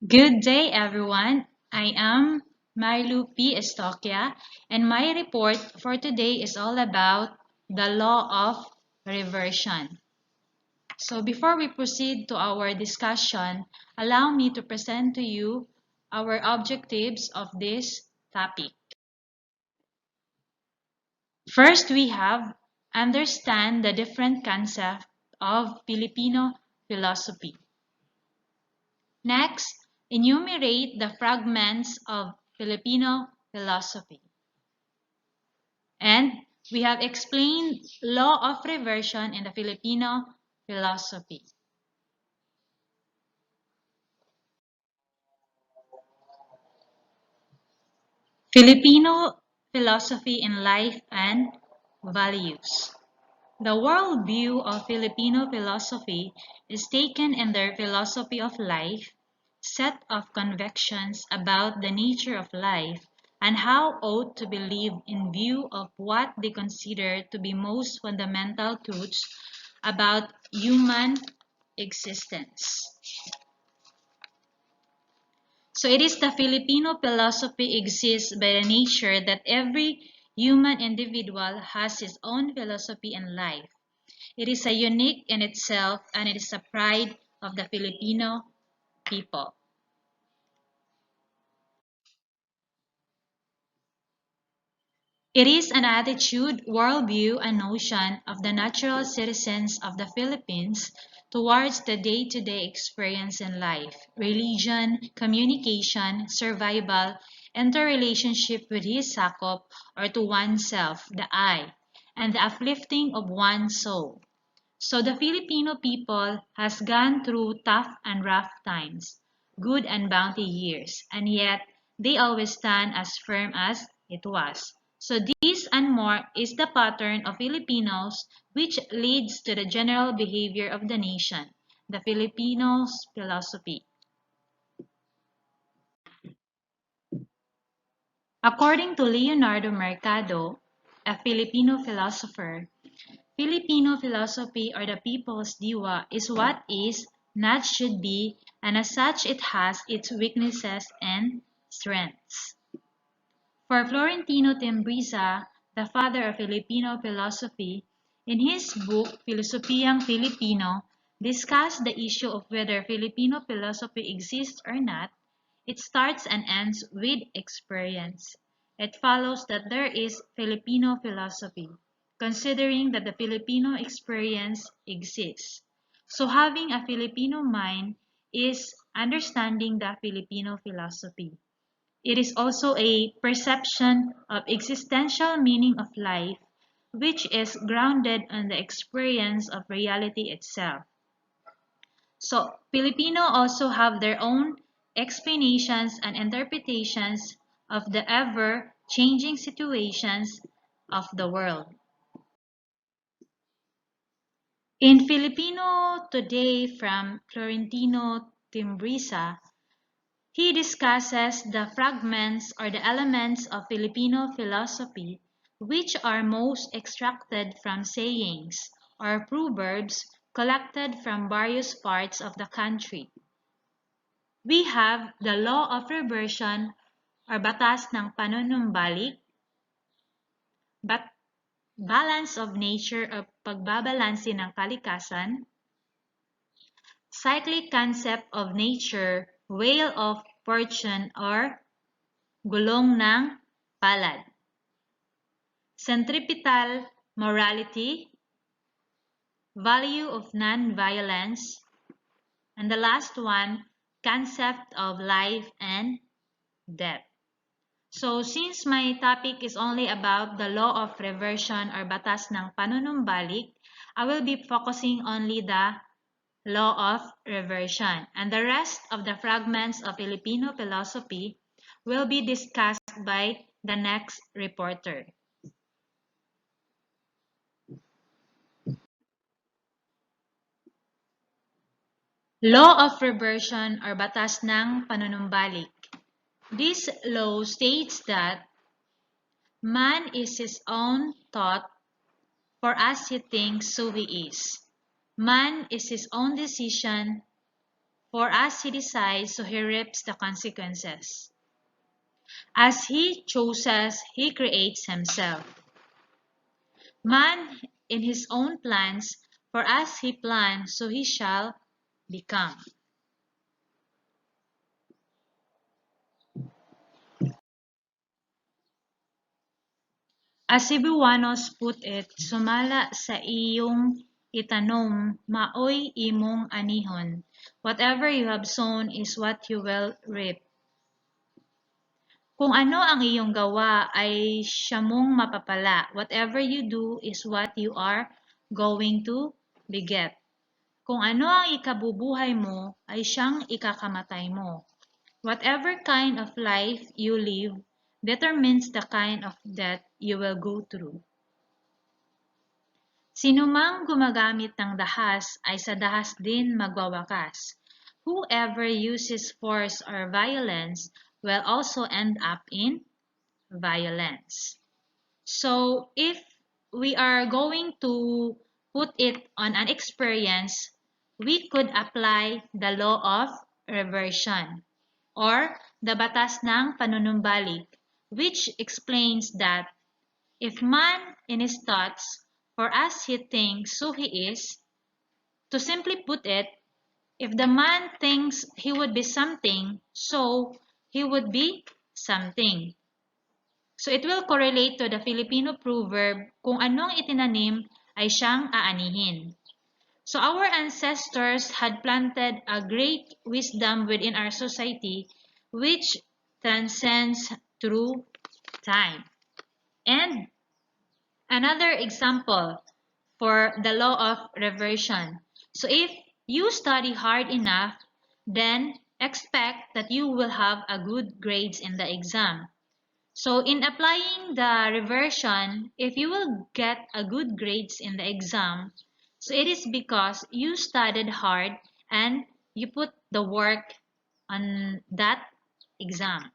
Good day, everyone. I am Marilu P. Estoquia, and my report for today is all about the law of reversion. So, before we proceed to our discussion, allow me to present to you our objectives of this topic. First, we have understand the different concepts of Filipino philosophy. Next, enumerate the fragments of Filipino philosophy. And we have explained law of reversion in the Filipino philosophy. Filipino philosophy in life and values. The worldview of Filipino philosophy is taken in their philosophy of life, set of convictions about the nature of life, and how ought to be lived in view of what they consider to be most fundamental truths about human existence. So it is the Filipino philosophy exists by the nature that every human individual has his own philosophy in life. It is a unique in itself and it is a pride of the Filipino people. It is an attitude, worldview, and notion of the natural citizens of the Philippines towards the day-to-day experience in life, religion, communication, survival, interrelationship with his sakop or to oneself, the I, and the uplifting of one's soul. So the Filipino people has gone through tough and rough times, good and bounty years, and yet they always stand as firm as it was. So this and more is the pattern of Filipinos which leads to the general behavior of the nation, the Filipinos' philosophy. According to Leonardo Mercado, a Filipino philosopher, Filipino philosophy or the people's diwa is what is, not should be, and as such it has its weaknesses and strengths. For Florentino Tembrisa, the father of Filipino philosophy, in his book Filosofiang Filipino, discussed the issue of whether Filipino philosophy exists or not. It starts and ends with experience. It follows that there is Filipino philosophy, considering that the Filipino experience exists. So having a Filipino mind is understanding the Filipino philosophy. It is also a perception of existential meaning of life, which is grounded on the experience of reality itself. So, Filipino also have their own explanations and interpretations of the ever-changing situations of the world. In Filipino Today from Florentino Timbrisa, he discusses the fragments or the elements of Filipino philosophy which are most extracted from sayings or proverbs collected from various parts of the country. We have the law of reversion or batas ng panunumbalik, but balance of nature o pagbabalanse ng kalikasan, cyclic concept of nature, wheel of fortune or gulong ng palad, centripetal morality, value of non-violence, and the last one, concept of life and death. So since my topic is only about the law of reversion or batas ng panunumbalik, I will be focusing only the law of reversion, and the rest of the fragments of Filipino philosophy will be discussed by the next reporter. Law of reversion or batas ng panunumbalik. This law states that man is his own thought, for as he thinks, so he is. Man is his own decision, For as he decides, so he reaps the consequences. As he chooses, he creates himself. Man in his own plans, for as he plans, so he shall become. As Cebuanos put it, sumala sa iyong itanom, maoy imong anihon. Whatever you have sown is what you will reap. Kung ano ang iyong gawa ay siya mong mapapala. Whatever you do is what you are going to beget. Kung ano ang ikabubuhay mo ay siyang ikakamatay mo. Whatever kind of life you live determines the kind of death you will go through. Sinumang gumagamit ng dahas ay sa dahas din magwawakas. Whoever uses force or violence will also end up in violence. So, if we are going to put it on an experience, we could apply the law of reversion or the batas ng panunumbalik, which explains that if man in his thoughts, for as he thinks, so he is, to simply put it, if the man thinks he would be something, so he would be something. So it will correlate to the Filipino proverb, kung anong itinanim ay siyang aanihin. So our ancestors had planted a great wisdom within our society which transcends through time. And another example for the law of reversion. So if you study hard enough, then expect that you will have a good grades in the exam. So in applying the reversion, if you will get a good grades in the exam, so it is because you studied hard and you put the work on that exam.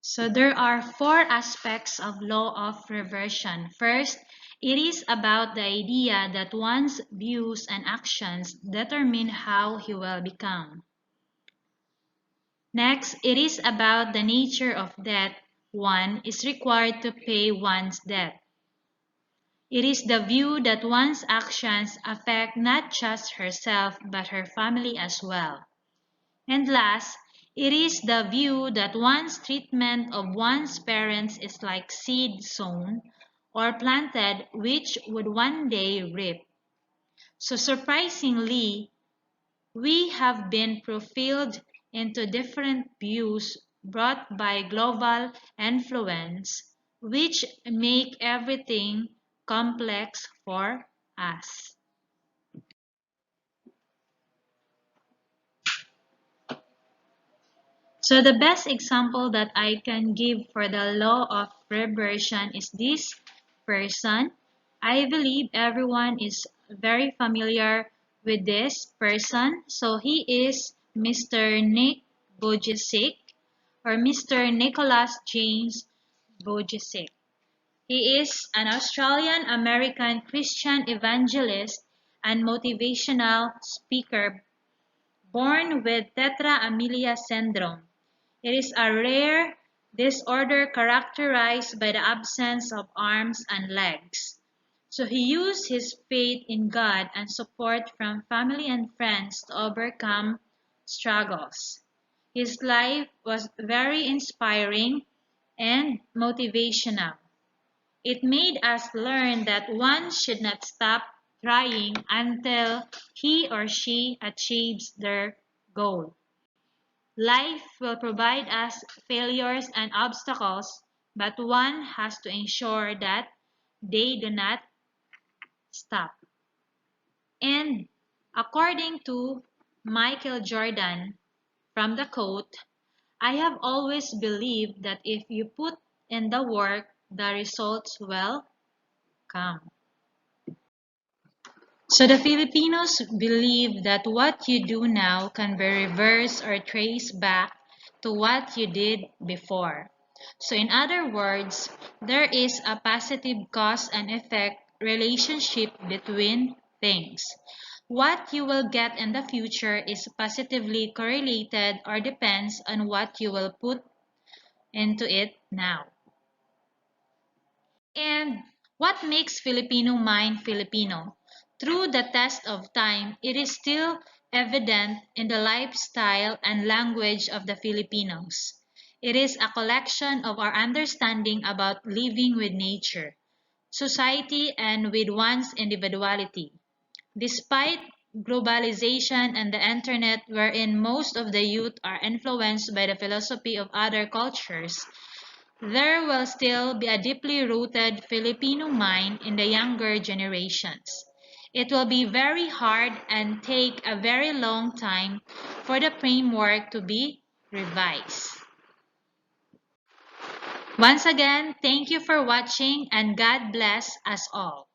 So there are four aspects of law of reversion. First, it is about the idea that one's views and actions determine how he will become. Next, it is about the nature of debt. One is required to pay one's debt. It is the view that one's actions affect not just herself but her family as well. And last, it is the view that one's treatment of one's parents is like seed sown or planted which would one day reap. So surprisingly, we have been profiled into different views brought by global influence, which make everything complex for us. So the best example that I can give for the law of reversion is this person. I believe everyone is very familiar with this person. So he is Mr. Nick Vujicic or Mr. Nicholas James Vujicic. He is an Australian-American Christian evangelist and motivational speaker born with tetra amelia syndrome. It is a rare disorder characterized by the absence of arms and legs. So he used his faith in God and support from family and friends to overcome struggles. His life was very inspiring and motivational. It made us learn that one should not stop trying until he or she achieves their goal. Life will provide us failures and obstacles, but one has to ensure that they do not stop. And according to Michael Jordan from the quote, I have always believed that if you put in the work, the results will come. So the Filipinos believe that what you do now can be reversed or traced back to what you did before. So in other words, there is a positive cause and effect relationship between things. What you will get in the future is positively correlated or depends on what you will put into it now. And what makes Filipino mind Filipino? Through the test of time, it is still evident in the lifestyle and language of the Filipinos. It is a collection of our understanding about living with nature, society, and with one's individuality. Despite globalization and the internet, wherein most of the youth are influenced by the philosophy of other cultures, there will still be a deeply rooted Filipino mind in the younger generations. It will be very hard and take a very long time for the framework to be revised. Once again, thank you for watching and God bless us all.